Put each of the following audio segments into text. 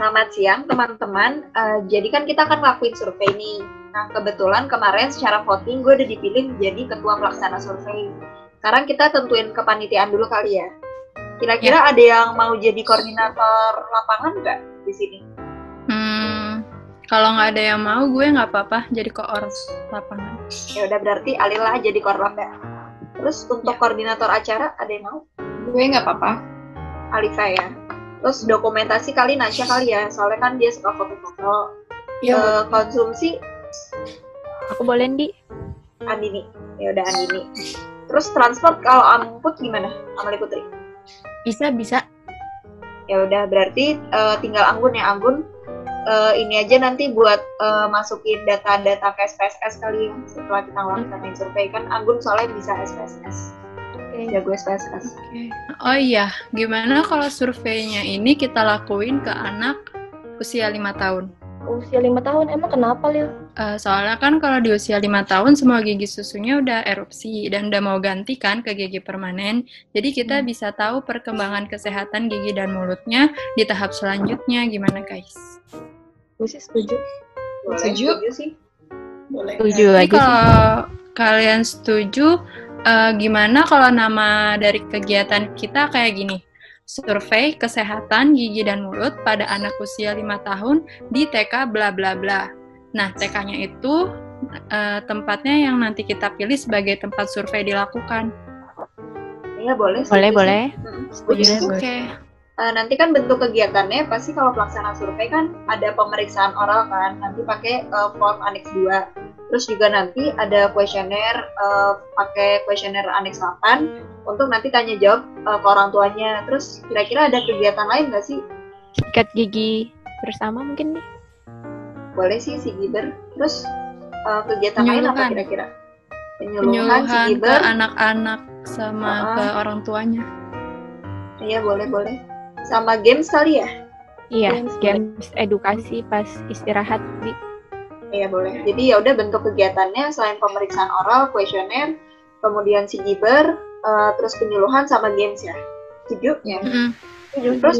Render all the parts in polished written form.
Selamat siang teman-teman. Jadi kan kita akan ngelakuin survei nih. Nah kebetulan kemarin secara voting gue udah dipilih menjadi ketua pelaksana survei. Sekarang kita tentuin kepanitiaan dulu kali ya. Kira-kira ada yang mau jadi koordinator lapangan nggak di sini? Kalau nggak ada yang mau, gue nggak apa-apa jadi koor lapangan. Ya udah berarti Alila jadi koor ya. Terus untuk koordinator acara ada yang mau? Gue nggak apa-apa. Alifa ya. Terus dokumentasi kali Nasya kali ya, soalnya kan dia suka foto-foto. Konsumsi aku boleh Di. Andini. Ya udah Andini. Terus transport kalau Amput gimana? Amali Putri. Bisa. Ya udah berarti tinggal Anggun ya. Anggun ini aja nanti buat masukin data-data ke SPSS kali ya, setelah kita ngelaksanain survei kan Anggun soalnya bisa SPSS. Jago SPSS. Oh iya, gimana kalau surveinya ini kita lakuin ke anak usia 5 tahun? Usia 5 tahun, emang kenapa, Lil? Soalnya kan kalau di usia 5 tahun semua gigi susunya udah erupsi dan udah mau ganti kan ke gigi permanen. Jadi kita bisa tahu perkembangan kesehatan gigi dan mulutnya di tahap selanjutnya. Gimana guys? Gue sih setuju. Setuju sih. Boleh. Setuju aja sih. Kalau kalian setuju, gimana kalau nama dari kegiatan kita kayak gini? Survei kesehatan gigi dan mulut pada anak usia 5 tahun di TK bla bla bla. Nah, TK-nya itu tempatnya yang nanti kita pilih sebagai tempat survei dilakukan. Iya, boleh. Boleh. Oke. Nanti kan bentuk kegiatannya pasti kalau pelaksana survei kan ada pemeriksaan oral kan, nanti pakai form Annex 2. Terus juga nanti ada kuesioner, pakai kuesioner Annex 8 untuk nanti tanya jawab ke orang tuanya. Terus kira-kira ada kegiatan lain nggak sih? Sikat gigi bersama mungkin nih. Boleh sih si Giber. Terus kegiatan lain apa kira-kira? Penyuluhan ke anak-anak sama ke orang tuanya. Iya boleh. Sama games kali ya? Iya, games edukasi pas istirahat Di. Iya boleh. Jadi ya udah bentuk kegiatannya selain pemeriksaan oral, kuesioner, kemudian si Giber, terus penyuluhan sama games ya. Setuju? Ya. Terus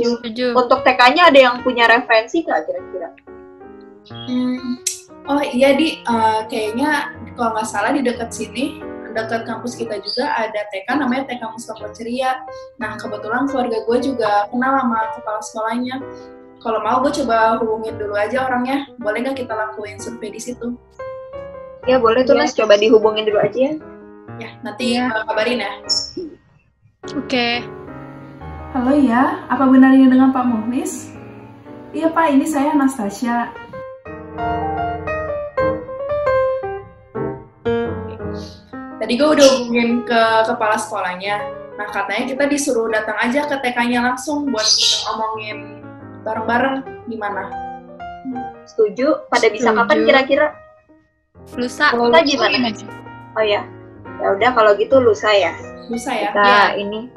untuk TK-nya ada yang punya referensi nggak kira-kira? Oh iya Di, kayaknya kalau nggak salah di dekat sini, dekat kampus kita juga ada TK namanya TK Mustafa Ceria. Nah kebetulan keluarga gue juga kenal sama kepala sekolahnya. Kalau mau gue coba hubungin dulu aja orangnya. Boleh nggak kita lakuin survei di situ? Ya boleh tuh Mas, coba dihubungin dulu aja ya. Ya nanti kabarin ya. Oke. Halo ya, apa benar ini dengan Pak Muhlis? Iya Pak, ini saya Anastasia. Tadi gue udah hubungin ke kepala sekolahnya. Nah katanya kita disuruh datang aja ke TK-nya langsung buat kita omongin bareng-bareng gimana? Setuju? Pada bisa kapan kira-kira? Lusa gimana? Oh ya, ya udah kalau gitu lusa ya. Lusa ya. Kita ini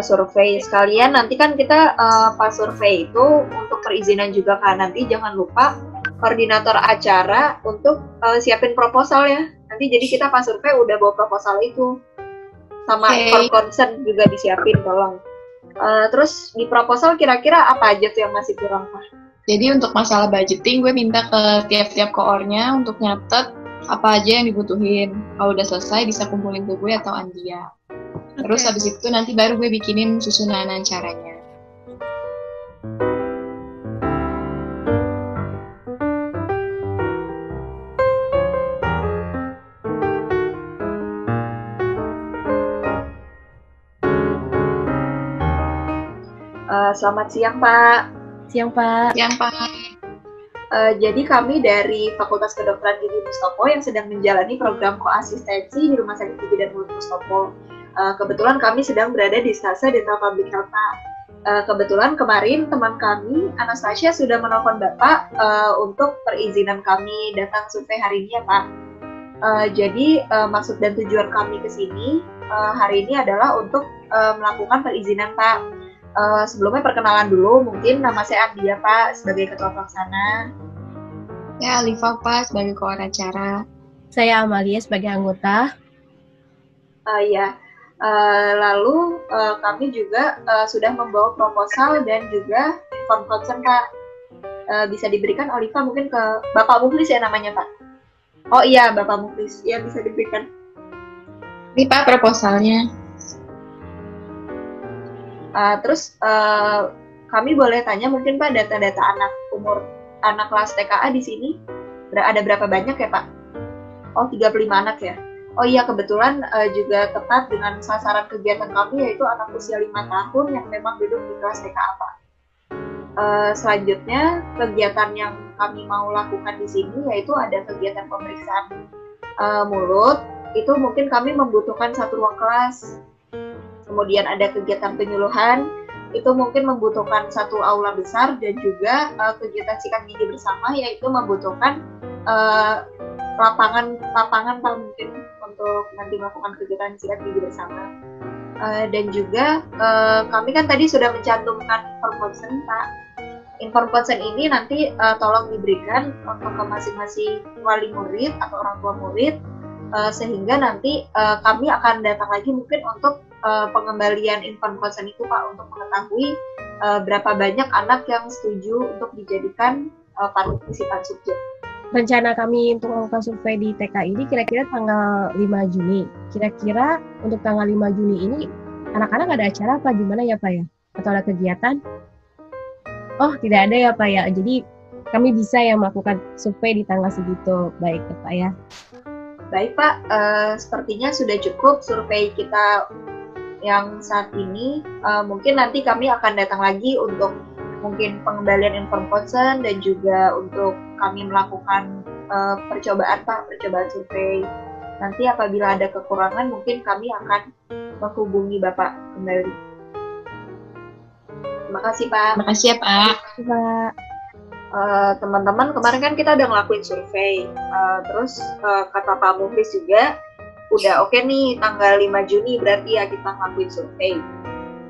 survei sekalian. Nanti kan kita pas survei itu untuk perizinan juga kan. Nanti jangan lupa koordinator acara untuk siapin proposal ya. Nanti jadi kita pas survei udah bawa proposal itu. Sama for concern juga disiapin tolong. Terus di proposal kira-kira apa aja tuh yang masih kurang Pak? Jadi untuk masalah budgeting gue minta ke tiap-tiap koornya untuk nyatet apa aja yang dibutuhin. Kalau udah selesai bisa kumpulin ke gue atau Andia. Terus habis itu nanti baru gue bikinin susunan acaranya. Selamat siang Pak. Siang Pak. Jadi kami dari Fakultas Kedokteran Gigi Mustopo yang sedang menjalani program koasistensi di Rumah Sakit Gigi dan Mulut Mustopo. Kebetulan kami sedang berada di stase Dental Public Health. Kebetulan kemarin teman kami Anastasia sudah menelpon Bapak untuk perizinan kami datang survei hari ini ya Pak. Jadi maksud dan tujuan kami ke sini hari ini adalah untuk melakukan perizinan Pak. Sebelumnya perkenalan dulu, mungkin nama saya Andia Pak sebagai ketua pelaksana. Ya, Alifa Pak sebagai koor acara. Saya Amalia sebagai anggota. Lalu kami juga sudah membawa proposal dan juga form concern Pak. bisa diberikan Oliva mungkin ke Bapak Mukhlis ya namanya Pak. Oh iya Bapak Mukhlis, ya bisa diberikan. Ini Pak proposalnya. Terus kami boleh tanya mungkin Pak data-data anak kelas TKA di sini ada berapa banyak ya Pak? Oh 35 anak ya. Oh iya kebetulan juga tepat dengan sasaran kegiatan kami yaitu anak usia 5 tahun yang memang duduk di kelas TKA Pak. Selanjutnya kegiatan yang kami mau lakukan di sini yaitu ada kegiatan pemeriksaan mulut. Itu mungkin kami membutuhkan 1 ruang kelas. Kemudian ada kegiatan penyuluhan, itu mungkin membutuhkan 1 aula besar dan juga kegiatan sikat gigi bersama yaitu membutuhkan lapangan Pak mungkin untuk nanti melakukan kegiatan sikat gigi bersama. Dan juga kami kan tadi sudah mencantumkan inform consent Pak. Inform consent ini nanti tolong diberikan untuk ke masing-masing wali murid atau orang tua murid sehingga nanti kami akan datang lagi mungkin untuk pengembalian inform consent itu Pak untuk mengetahui berapa banyak anak yang setuju untuk dijadikan partisipan subjek. Rencana kami untuk melakukan survei di TK ini kira-kira tanggal 5 Juni. Kira-kira untuk tanggal 5 Juni ini anak-anak ada acara apa gimana ya Pak ya? Atau ada kegiatan? Oh tidak ada ya Pak ya. Jadi kami bisa ya melakukan survei di tanggal segitu. Baik ya Pak ya. Baik Pak, sepertinya sudah cukup survei kita yang saat ini. Mungkin nanti kami akan datang lagi untuk mungkin pengembalian inform consent dan juga untuk kami melakukan percobaan survei. Nanti apabila ada kekurangan mungkin kami akan menghubungi Bapak kembali. Terima kasih Pak. Terima kasih ya Pak. Pak. Teman-teman kemarin kan kita udah ngelakuin survei. Terus kata Pak Mukhlis juga udah oke nih tanggal 5 Juni berarti ya kita ngelakuin survei.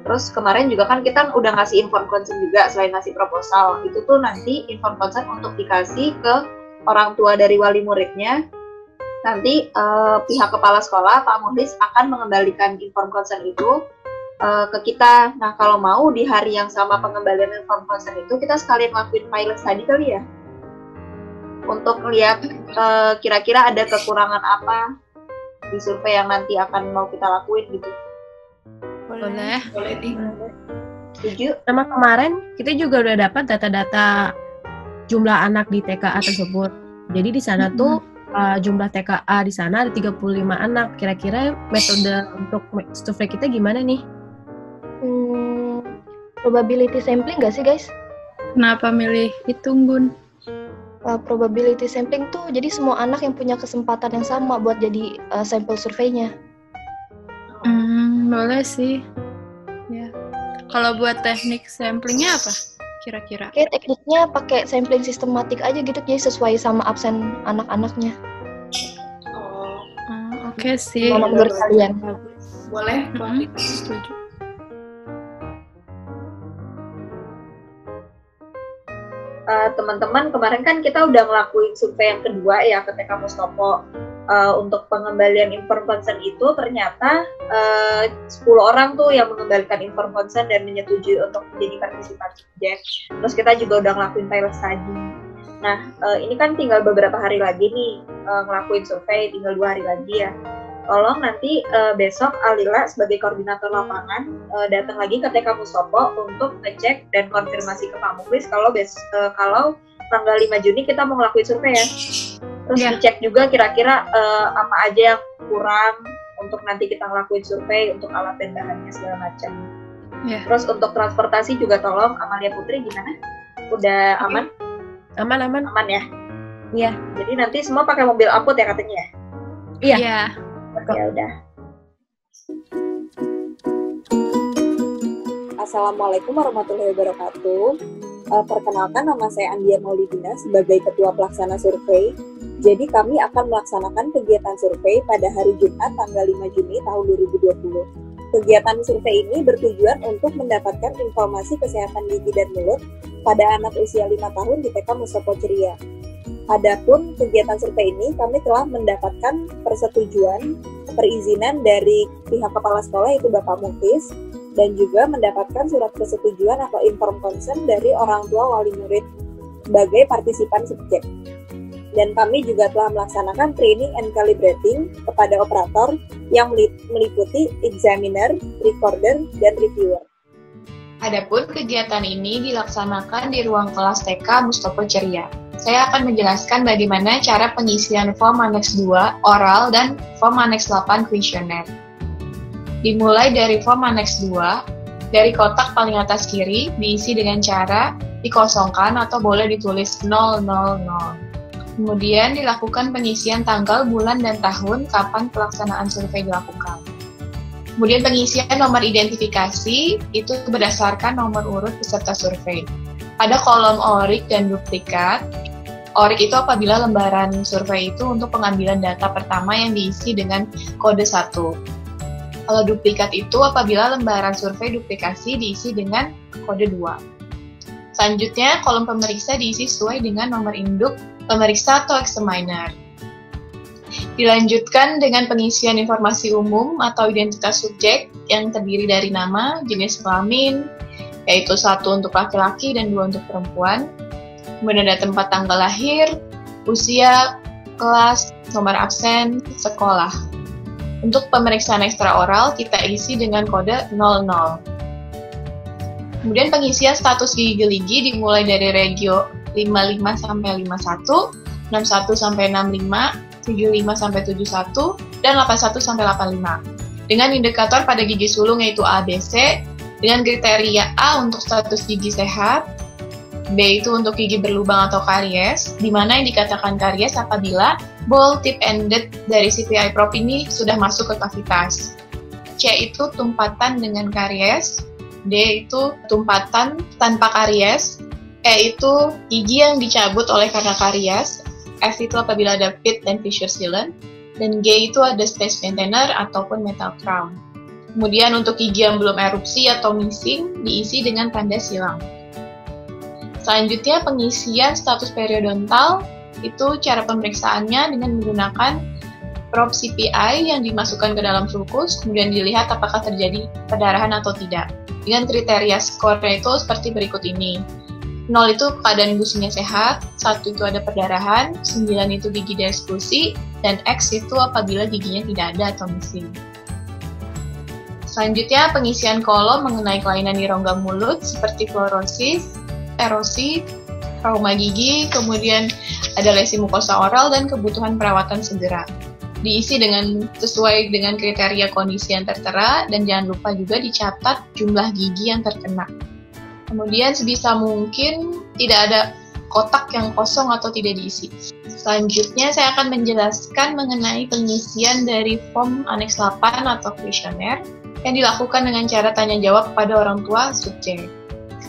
Terus kemarin juga kan kita udah ngasih inform consent juga selain ngasih proposal. Itu tuh nanti inform consent untuk dikasih ke orang tua dari wali muridnya. Nanti pihak kepala sekolah Pak Mukhlis akan mengembalikan inform consent itu ke kita. Nah kalau mau di hari yang sama pengembalian inform consent itu kita sekalian lakuin pilot study kali ya. Untuk lihat kira-kira ada kekurangan apa di survei yang nanti akan mau kita lakuin gitu. Boleh nih. Setuju? Sama kemarin kita juga udah dapat data-data jumlah anak di TKA tersebut. Jadi di sana tuh jumlah TKA di sana ada 35 anak. Kira-kira metode untuk survei kita gimana nih? Probability sampling nggak sih guys? Kenapa milih hitung Bun? Probability sampling tuh jadi semua anak yang punya kesempatan yang sama buat jadi sampel surveinya. Boleh sih. Ya. Kalau buat teknik samplingnya apa kira-kira? Oke, tekniknya pakai sampling sistematik aja gitu, jadi sesuai sama absen anak-anaknya. Oke sih. Mana menurut kalian? Boleh? Setuju. Teman-teman kemarin kan kita udah ngelakuin survei yang kedua ya ke TK Mustopo. Untuk pengembalian inform consent itu ternyata 10 orang tuh yang mengembalikan inform consent dan menyetujui untuk menjadi partisipan subjek. Terus kita juga udah ngelakuin pilot study. Nah ini kan tinggal beberapa hari lagi nih ngelakuin survei, tinggal 2 hari lagi ya. Tolong nanti besok Alila sebagai koordinator lapangan datang lagi ke TK Mustopo untuk ngecek dan konfirmasi ke Pak Mukhlis kalau tanggal 5 Juni kita mau ngelakuin survei ya. Terus dicek juga kira-kira apa aja yang kurang untuk nanti kita ngelakuin survei untuk alat dan bahannya segala macam. Terus untuk transportasi juga tolong Amalia Putri gimana? Udah aman? Aman. Aman ya? Iya. Jadi nanti semua pakai mobil angkut ya katanya ya? Iya. Ya udah. Assalamualaikum warahmatullahi wabarakatuh. Perkenalkan nama saya Andia Maulidina sebagai Ketua Pelaksana Survei. Jadi kami akan melaksanakan kegiatan survei pada hari Jumat tanggal 5 Juni tahun 2020. Kegiatan survei ini bertujuan untuk mendapatkan informasi kesehatan gigi dan mulut pada anak usia 5 tahun di TK Mustopo Ceria. Adapun kegiatan survei ini kami telah mendapatkan perizinan dari pihak kepala sekolah yaitu Bapak Mukhlis dan juga mendapatkan surat persetujuan atau inform consent dari orang tua wali murid. sebagai partisipan subjek. Dan kami juga telah melaksanakan training and calibrating kepada operator yang meliputi examiner, recorder, dan reviewer. Adapun kegiatan ini dilaksanakan di ruang kelas TK Mustopo Ceria. Saya akan menjelaskan bagaimana cara pengisian form Aneks 2 oral dan form Aneks 8 kuesioner. Dimulai dari form Aneks 2, dari kotak paling atas kiri diisi dengan cara dikosongkan atau boleh ditulis 000. Kemudian dilakukan pengisian tanggal, bulan, dan tahun kapan pelaksanaan survei dilakukan. Kemudian pengisian nomor identifikasi itu berdasarkan nomor urut peserta survei. Pada kolom ORIC dan duplikat, ORIC itu apabila lembaran survei itu untuk pengambilan data pertama yang diisi dengan kode 1. Kalau duplikat itu apabila lembaran survei duplikasi diisi dengan kode 2. Selanjutnya, kolom pemeriksa diisi sesuai dengan nomor induk pemeriksa atau examiner. Dilanjutkan dengan pengisian informasi umum atau identitas subjek yang terdiri dari nama, jenis kelamin, yaitu 1 untuk laki-laki dan 2 untuk perempuan. Kemudian ada tempat tanggal lahir, usia, kelas, nomor absen, sekolah. Untuk pemeriksaan ekstra oral kita isi dengan kode 00. Kemudian pengisian status gigi geligi dimulai dari regio 55 sampai 51, 61 sampai 65, 75 sampai 71, dan 81 sampai 85. Dengan indikator pada gigi sulung yaitu A, B, C, dengan kriteria A untuk status gigi sehat, B itu untuk gigi berlubang atau karies, di mana yang dikatakan karies apabila ball tip-ended dari CPI prop ini sudah masuk ke kavitas. C itu tumpatan dengan karies, D itu tumpatan tanpa karies, E itu gigi yang dicabut oleh karena karies, F itu apabila ada pit dan fissure sealant, dan G itu ada space maintainer ataupun metal crown. Kemudian untuk gigi yang belum erupsi atau missing diisi dengan tanda silang. Selanjutnya pengisian status periodontal, itu cara pemeriksaannya dengan menggunakan probe CPI yang dimasukkan ke dalam sulcus, kemudian dilihat apakah terjadi perdarahan atau tidak. Dengan kriteria skor-nya itu seperti berikut ini. 0 itu keadaan gusinya sehat, 1 itu ada perdarahan, 9 itu gigi dieksklusi, dan X itu apabila giginya tidak ada atau missing. Selanjutnya pengisian kolom mengenai kelainan di rongga mulut seperti fluorosis, erosi, trauma gigi, kemudian ada lesi mukosa oral dan kebutuhan perawatan segera. Diisi sesuai dengan kriteria kondisi yang tertera dan jangan lupa juga dicatat jumlah gigi yang terkena. Kemudian sebisa mungkin tidak ada kotak yang kosong atau tidak diisi. Selanjutnya saya akan menjelaskan mengenai pengisian dari form Aneks 8 atau kuesioner yang dilakukan dengan cara tanya jawab kepada orang tua subjek,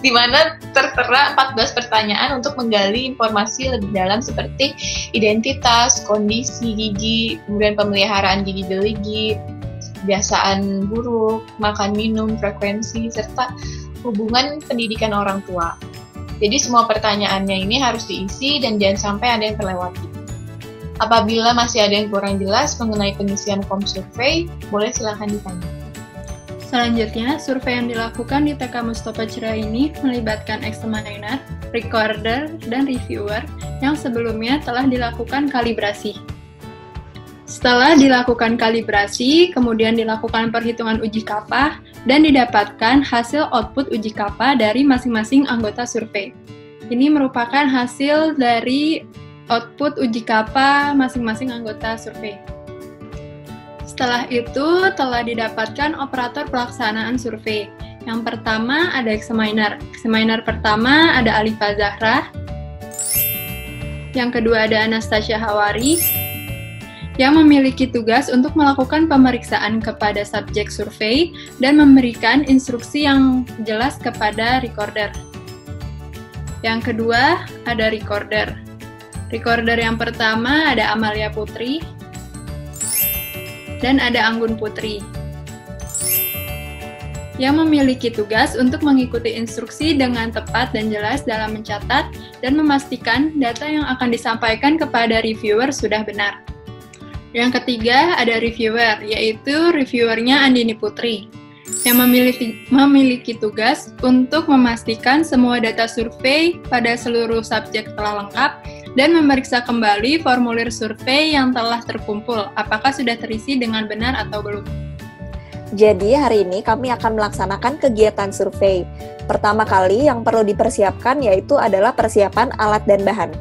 di mana tertera 14 pertanyaan untuk menggali informasi lebih dalam seperti identitas, kondisi gigi, kemudian pemeliharaan gigi geligi, kebiasaan buruk, makan minum, frekuensi, serta hubungan pendidikan orang tua. Jadi semua pertanyaannya ini harus diisi dan jangan sampai ada yang terlewati. Apabila masih ada yang kurang jelas mengenai pengisian form survei, boleh silakan ditanya. Selanjutnya, survei yang dilakukan di TK Mustopo Ceria ini melibatkan examiner, recorder, dan reviewer yang sebelumnya telah dilakukan kalibrasi. Setelah dilakukan kalibrasi, kemudian dilakukan perhitungan uji kappa, dan didapatkan hasil output uji kappa dari masing-masing anggota survei. Ini merupakan hasil dari output uji kappa masing-masing anggota survei. Setelah itu, telah didapatkan operator pelaksanaan survei. Yang pertama ada examiner. Examiner pertama ada Alifa Zahra. Yang kedua ada Anastasia Hawari, yang memiliki tugas untuk melakukan pemeriksaan kepada subjek survei dan memberikan instruksi yang jelas kepada recorder. Yang kedua, ada recorder. Recorder yang pertama ada Amalia Putri, dan ada Anggun Putri, yang memiliki tugas untuk mengikuti instruksi dengan tepat dan jelas dalam mencatat dan memastikan data yang akan disampaikan kepada reviewer sudah benar. Yang ketiga ada reviewer, yaitu reviewernya Andini Putri. yang memiliki tugas untuk memastikan semua data survei pada seluruh subjek telah lengkap dan memeriksa kembali formulir survei yang telah terkumpul, apakah sudah terisi dengan benar atau belum. Jadi hari ini kami akan melaksanakan kegiatan survei. Pertama kali yang perlu dipersiapkan yaitu adalah persiapan alat dan bahan.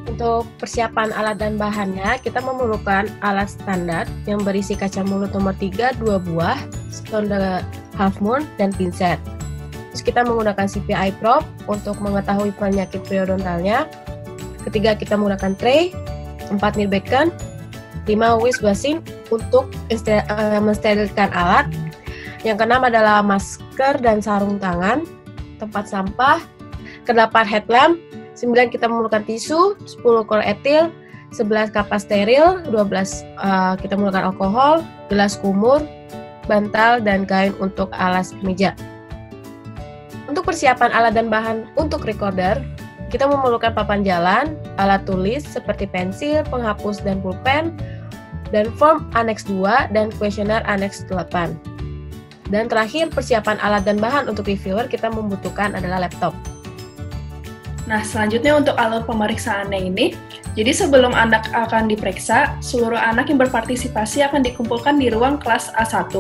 Untuk persiapan alat dan bahannya, kita memerlukan alat standar yang berisi kaca mulut nomor 3, 2 buah, sonde half moon, dan pinset. Terus kita menggunakan CPI probe untuk mengetahui penyakit periodontalnya. Ketiga, kita menggunakan tray, 4 nil beacon, 5 whisk basin untuk mensterilkan alat. Yang keenam adalah masker dan sarung tangan, tempat sampah, ke-8 headlamp, 9 kita memerlukan tisu, 10 klor etil, 11 kapas steril, 12 kita menggunakan alkohol, gelas kumur, bantal, dan kain untuk alas kemeja. Untuk persiapan alat dan bahan untuk recorder, kita memerlukan papan jalan, alat tulis seperti pensil, penghapus, dan pulpen, dan form Annex 2 dan kuesioner Annex 8. Dan terakhir, persiapan alat dan bahan untuk reviewer kita membutuhkan adalah laptop. Nah, selanjutnya untuk alur pemeriksaannya ini, jadi sebelum anak akan diperiksa, seluruh anak yang berpartisipasi akan dikumpulkan di ruang kelas A1.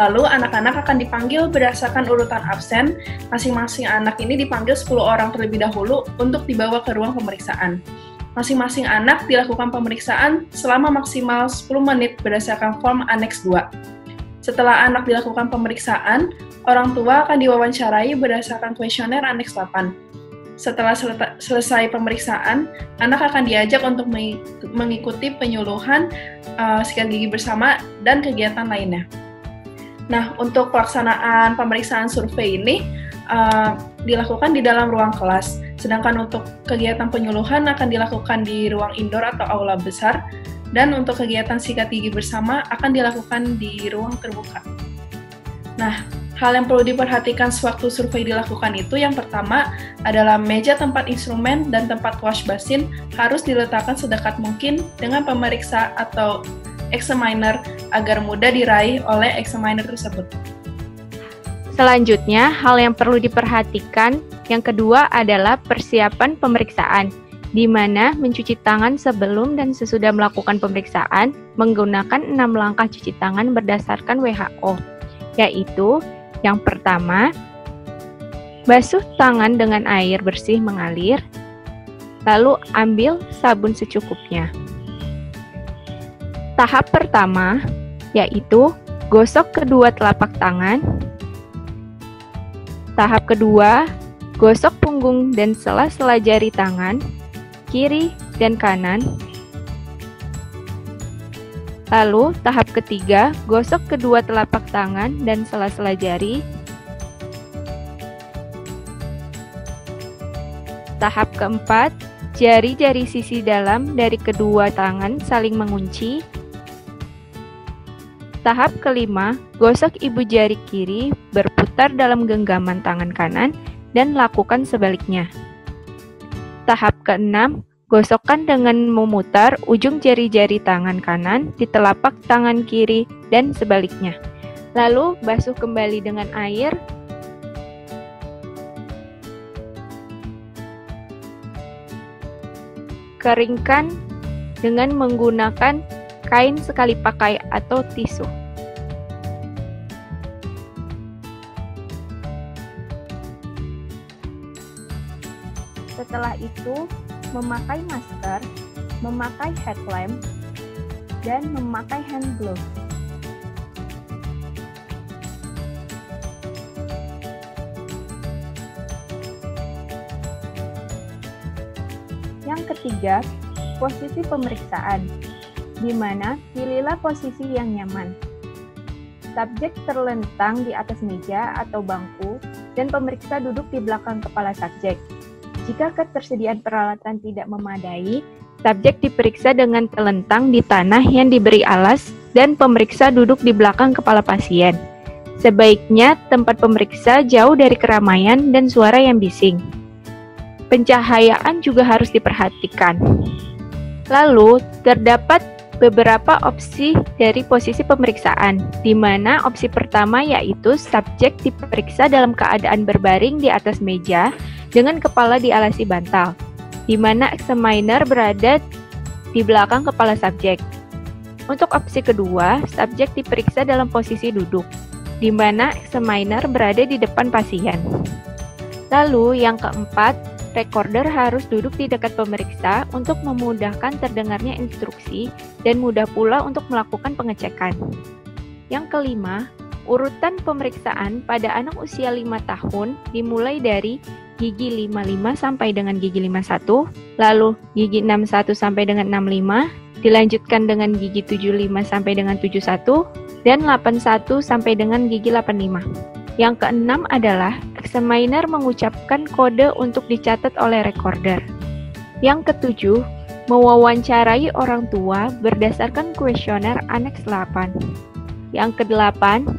Lalu, anak-anak akan dipanggil berdasarkan urutan absen. Masing-masing anak ini dipanggil 10 orang terlebih dahulu untuk dibawa ke ruang pemeriksaan. Masing-masing anak dilakukan pemeriksaan selama maksimal 10 menit berdasarkan form Annex 2. Setelah anak dilakukan pemeriksaan, orang tua akan diwawancarai berdasarkan kuesioner Annex 8. Setelah selesai pemeriksaan, anak akan diajak untuk mengikuti penyuluhan sikat gigi bersama dan kegiatan lainnya. Nah, untuk pelaksanaan pemeriksaan survei ini dilakukan di dalam ruang kelas, sedangkan untuk kegiatan penyuluhan akan dilakukan di ruang indoor atau aula besar, dan untuk kegiatan sikat gigi bersama akan dilakukan di ruang terbuka. Nah, hal yang perlu diperhatikan sewaktu survei dilakukan itu yang pertama adalah meja tempat instrumen dan tempat wash basin harus diletakkan sedekat mungkin dengan pemeriksa atau examiner agar mudah diraih oleh examiner tersebut. Selanjutnya, hal yang perlu diperhatikan yang kedua adalah persiapan pemeriksaan, di mana mencuci tangan sebelum dan sesudah melakukan pemeriksaan menggunakan 6 langkah cuci tangan berdasarkan WHO, yaitu yang pertama, basuh tangan dengan air bersih mengalir, lalu ambil sabun secukupnya. Tahap pertama, yaitu gosok kedua telapak tangan. Tahap kedua, gosok punggung dan sela-sela jari tangan, kiri dan kanan. Lalu, tahap ketiga, gosok kedua telapak tangan dan sela-sela jari. Tahap keempat, jari-jari sisi dalam dari kedua tangan saling mengunci. Tahap kelima, gosok ibu jari kiri berputar dalam genggaman tangan kanan dan lakukan sebaliknya. Tahap keenam, gosokkan dengan memutar ujung jari-jari tangan kanan di telapak tangan kiri dan sebaliknya. Lalu basuh kembali dengan air. Keringkan dengan menggunakan kain sekali pakai atau tisu. Setelah itu, memakai masker, memakai headlamp, dan memakai hand glove. Yang ketiga, posisi pemeriksaan, di mana pilihlah posisi yang nyaman. Subjek terlentang di atas meja atau bangku, dan pemeriksa duduk di belakang kepala subjek. Jika ketersediaan peralatan tidak memadai, subjek diperiksa dengan telentang di tanah yang diberi alas dan pemeriksa duduk di belakang kepala pasien. Sebaiknya tempat pemeriksa jauh dari keramaian dan suara yang bising. Pencahayaan juga harus diperhatikan. Lalu, terdapat beberapa opsi dari posisi pemeriksaan, di mana opsi pertama yaitu subjek diperiksa dalam keadaan berbaring di atas meja dengan kepala dialasi bantal, di mana examiner berada di belakang kepala subjek. Untuk opsi kedua, subjek diperiksa dalam posisi duduk, di mana examiner berada di depan pasien. Lalu yang keempat, recorder harus duduk di dekat pemeriksa untuk memudahkan terdengarnya instruksi dan mudah pula untuk melakukan pengecekan. Yang kelima, urutan pemeriksaan pada anak usia 5 tahun dimulai dari gigi 55 sampai dengan gigi 51, lalu gigi 61 sampai dengan 65, dilanjutkan dengan gigi 75 sampai dengan 71, dan 81 sampai dengan gigi 85. Yang keenam adalah examiner mengucapkan kode untuk dicatat oleh recorder. Yang ketujuh, mewawancarai orang tua berdasarkan kuesioner Aneks 8. Yang kedelapan,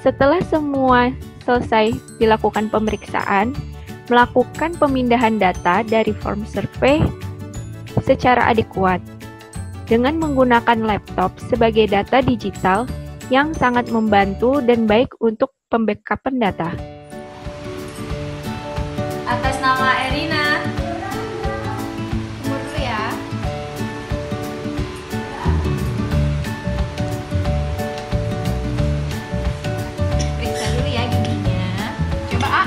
setelah semua selesai dilakukan pemeriksaan, melakukan pemindahan data dari form survei secara adekuat dengan menggunakan laptop sebagai data digital yang sangat membantu dan baik untuk pembackupan data. Atas nama Erina. Tunggu dulu ya. Periksa dulu ya giginya. Coba A.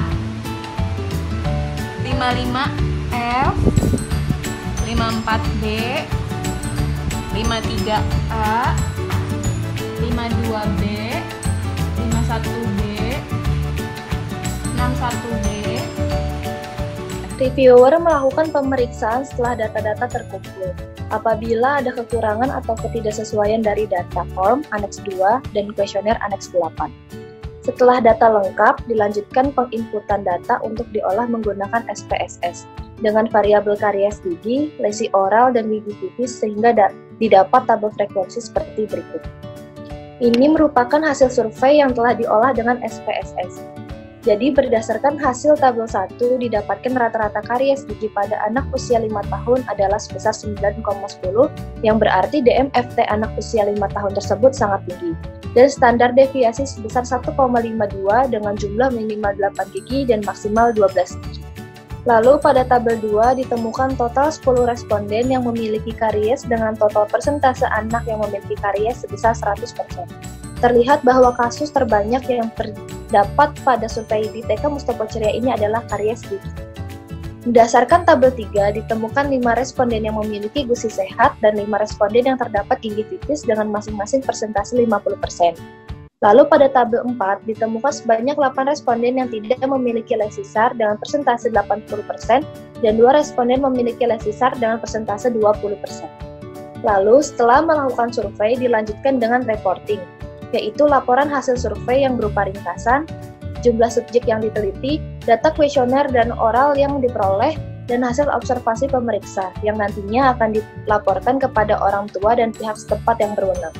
55F, 54B, 53A, 52B, 51B, 61B. Reviewer melakukan pemeriksaan setelah data-data terkumpul. Apabila ada kekurangan atau ketidaksesuaian dari data form Aneks 2 dan kuesioner Aneks 8. Setelah data lengkap, dilanjutkan penginputan data untuk diolah menggunakan SPSS dengan variabel karies gigi, lesi oral, dan gigi tipis sehingga didapat tabel frekuensi seperti berikut. Ini merupakan hasil survei yang telah diolah dengan SPSS. Jadi berdasarkan hasil tabel 1 didapatkan rata-rata karies gigi pada anak usia 5 tahun adalah sebesar 9,10 yang berarti DMFT anak usia 5 tahun tersebut sangat tinggi dan standar deviasi sebesar 1,52 dengan jumlah minimal 8 gigi dan maksimal 12 gigi. Lalu pada tabel 2 ditemukan total 10 responden yang memiliki karies dengan total persentase anak yang memiliki karies sebesar 100%. Terlihat bahwa kasus terbanyak yang terdapat pada survei di TK Mustopo Ceria ini adalah karies gigi. Berdasarkan tabel 3, ditemukan 5 responden yang memiliki gusi sehat dan 5 responden yang terdapat gigi tipis dengan masing-masing persentase 50%. Lalu pada tabel 4, ditemukan sebanyak 8 responden yang tidak memiliki lesi SAR dengan persentase 80% dan 2 responden memiliki lesi SAR dengan persentase 20%. Lalu setelah melakukan survei dilanjutkan dengan reporting, yaitu laporan hasil survei yang berupa ringkasan, jumlah subjek yang diteliti, data kuesioner dan oral yang diperoleh, dan hasil observasi pemeriksa yang nantinya akan dilaporkan kepada orang tua dan pihak setempat yang berwenang.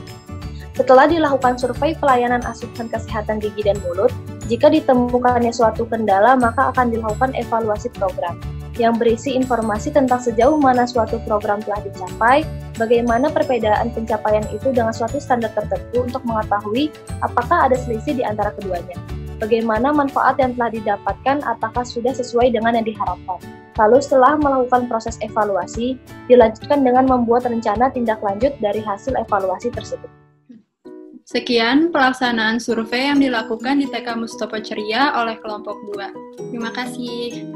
Setelah dilakukan survei pelayanan asuhan kesehatan gigi dan mulut, jika ditemukannya suatu kendala maka akan dilakukan evaluasi program yang berisi informasi tentang sejauh mana suatu program telah dicapai, bagaimana perbedaan pencapaian itu dengan suatu standar tertentu untuk mengetahui apakah ada selisih di antara keduanya, bagaimana manfaat yang telah didapatkan apakah sudah sesuai dengan yang diharapkan. Lalu setelah melakukan proses evaluasi, dilanjutkan dengan membuat rencana tindak lanjut dari hasil evaluasi tersebut. Sekian pelaksanaan survei yang dilakukan di TK Mustopo Ceria oleh kelompok 2. Terima kasih.